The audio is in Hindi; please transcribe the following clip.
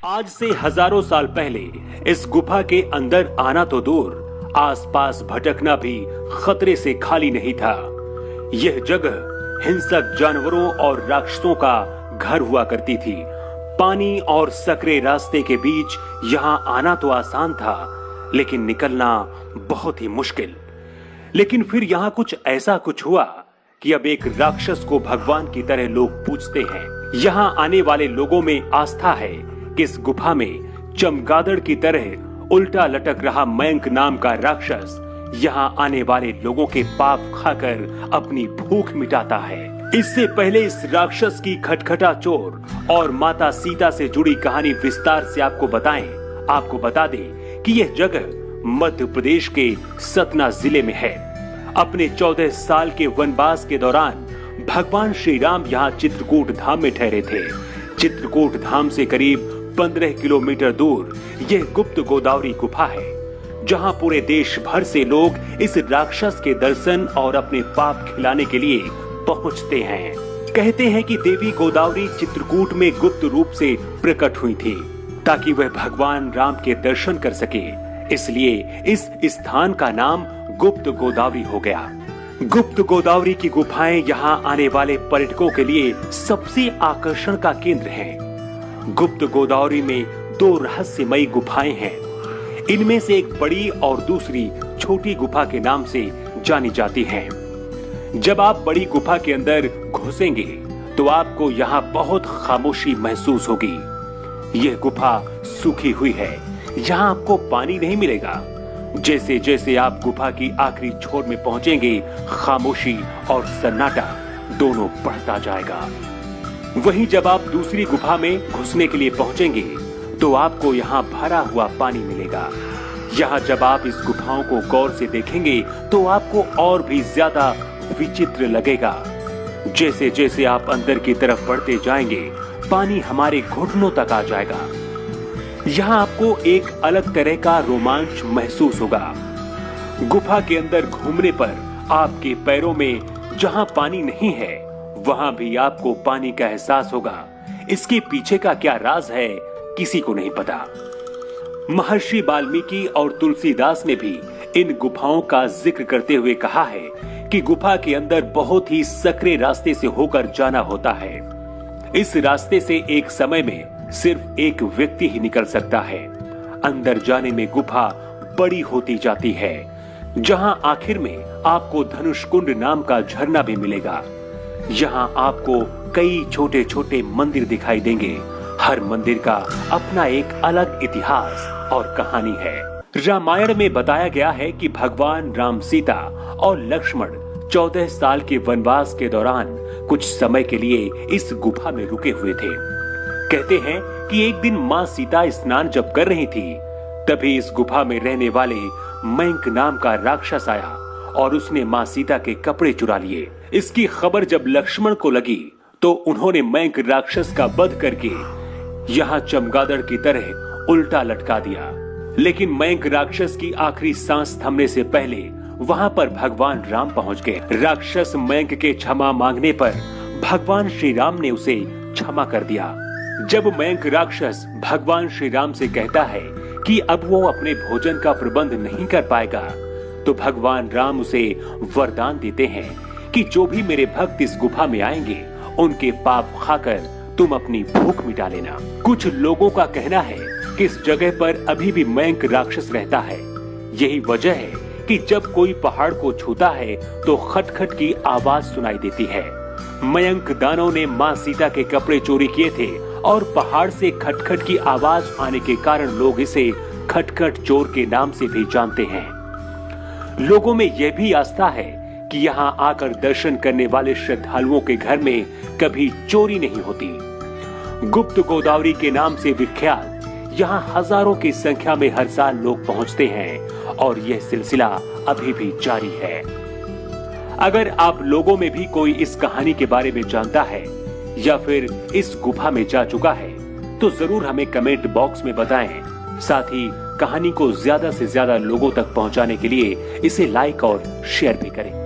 आज से हजारों साल पहले इस गुफा के अंदर आना तो दूर, आसपास भटकना भी खतरे से खाली नहीं था। यह जगह हिंसक जानवरों और राक्षसों का घर हुआ करती थी। पानी और सकरे रास्ते के बीच यहाँ आना तो आसान था, लेकिन निकलना बहुत ही मुश्किल। लेकिन फिर यहाँ कुछ हुआ कि अब एक राक्षस को भगवान की तरह लोग पूजते हैं। यहाँ आने वाले लोगों में आस्था है कि इस गुफा में चमगादड़ की तरह उल्टा लटक रहा मयंक नाम का राक्षस यहाँ आने वाले लोगों के पाप खाकर अपनी भूख मिटाता है। इससे पहले इस राक्षस की खटखटा चोर और माता सीता से जुड़ी कहानी विस्तार से आपको बता दें कि यह जगह मध्य प्रदेश के सतना जिले में है। अपने 14 साल के वनवास के दौरान भगवान श्री राम यहाँ चित्रकूट धाम में ठहरे थे। चित्रकूट धाम से करीब 15 किलोमीटर दूर यह गुप्त गोदावरी गुफा है, जहाँ पूरे देश भर से लोग इस राक्षस के दर्शन और अपने पाप खिलाने के लिए पहुँचते हैं। कहते हैं कि देवी गोदावरी चित्रकूट में गुप्त रूप से प्रकट हुई थी ताकि वह भगवान राम के दर्शन कर सके, इसलिए इस स्थान का नाम गुप्त गोदावरी हो गया। गुप्त गोदावरी की गुफाएं यहाँ आने वाले पर्यटकों के लिए सबसे आकर्षण का केंद्र हैं। गुप्त गोदावरी में 2 रहस्यमयी गुफाएं हैं। इनमें से एक बड़ी और दूसरी छोटी गुफा के नाम से जानी जाती हैं। जब आप बड़ी गुफा के अंदर घुसेंगे तो आपको यहाँ बहुत खामोशी महसूस होगी। यह गुफा सूखी हुई है, यहाँ आपको पानी नहीं मिलेगा। जैसे जैसे आप गुफा की आखिरी छोर में पहुंचेंगे, खामोशी और सन्नाटा दोनों बढ़ता जाएगा। वहीं जब आप दूसरी गुफा में घुसने के लिए पहुंचेंगे तो आपको यहाँ भरा हुआ पानी मिलेगा। यहाँ जब आप इस गुफाओं को गौर से देखेंगे तो आपको और भी ज्यादा विचित्र लगेगा। जैसे जैसे आप अंदर की तरफ बढ़ते जाएंगे, पानी हमारे घुटनों तक आ जाएगा। यहाँ आपको एक अलग तरह का रोमांच महसूस होगा। गुफा के अंदर घूमने पर आपके पैरों में जहाँ पानी नहीं है, वहाँ भी आपको पानी का एहसास होगा। इसके पीछे का क्या राज है, किसी को नहीं पता। महर्षि वाल्मीकि और तुलसीदास ने भी इन गुफाओं का जिक्र करते हुए कहा है कि गुफा के अंदर बहुत ही सकरे रास्ते से होकर जाना होता है। इस रास्ते से एक समय में सिर्फ एक व्यक्ति ही निकल सकता है। अंदर जाने में गुफा बड़ी होती जाती है, जहां आखिर में आपको धनुषकुंड नाम का झरना भी मिलेगा। यहाँ आपको कई छोटे छोटे मंदिर दिखाई देंगे। हर मंदिर का अपना एक अलग इतिहास और कहानी है। रामायण में बताया गया है कि भगवान राम, सीता और लक्ष्मण 14 साल के वनवास के दौरान कुछ समय के लिए इस गुफा में रुके हुए थे। कहते हैं कि एक दिन माँ सीता स्नान जब कर रही थी, तभी इस गुफा में रहने वाले मयंक नाम का राक्षस आया और उसने माँ सीता के कपड़े चुरा लिए। इसकी खबर जब लक्ष्मण को लगी तो उन्होंने मयंक राक्षस का वध करके यहाँ चमगादड़ की तरह उल्टा लटका दिया। लेकिन मयंक राक्षस की आखिरी सांस थमने से पहले वहाँ पर भगवान राम पहुँच गए। राक्षस मयंक के क्षमा मांगने पर भगवान श्री राम ने उसे क्षमा कर दिया। जब मयंक राक्षस भगवान श्री राम से कहता है कि अब वो अपने भोजन का प्रबंध नहीं कर पाएगा, तो भगवान राम उसे वरदान देते हैं कि जो भी मेरे भक्त इस गुफा में आएंगे, उनके पाप खाकर तुम अपनी भूख मिटा लेना। कुछ लोगों का कहना है कि इस जगह पर अभी भी मयंक राक्षस रहता है। यही वजह है कि जब कोई पहाड़ को छूता है तो खटखट की आवाज सुनाई देती है। मयंक दानव ने माँ सीता के कपड़े चोरी किए थे और पहाड़ से खटखट की आवाज आने के कारण लोग इसे खटखट चोर के नाम से भी जानते हैं। लोगों में यह भी आस्था है कि यहाँ आकर दर्शन करने वाले श्रद्धालुओं के घर में कभी चोरी नहीं होती। गुप्त गोदावरी के नाम से विख्यात यहाँ हजारों की संख्या में हर साल लोग पहुँचते हैं और यह सिलसिला अभी भी जारी है। अगर आप लोगों में भी कोई इस कहानी के बारे में जानता है या फिर इस गुफा में जा चुका है, तो जरूर हमें कमेंट बॉक्स में बताएं। साथ ही कहानी को ज्यादा से ज्यादा लोगों तक पहुंचाने के लिए इसे लाइक और शेयर भी करें।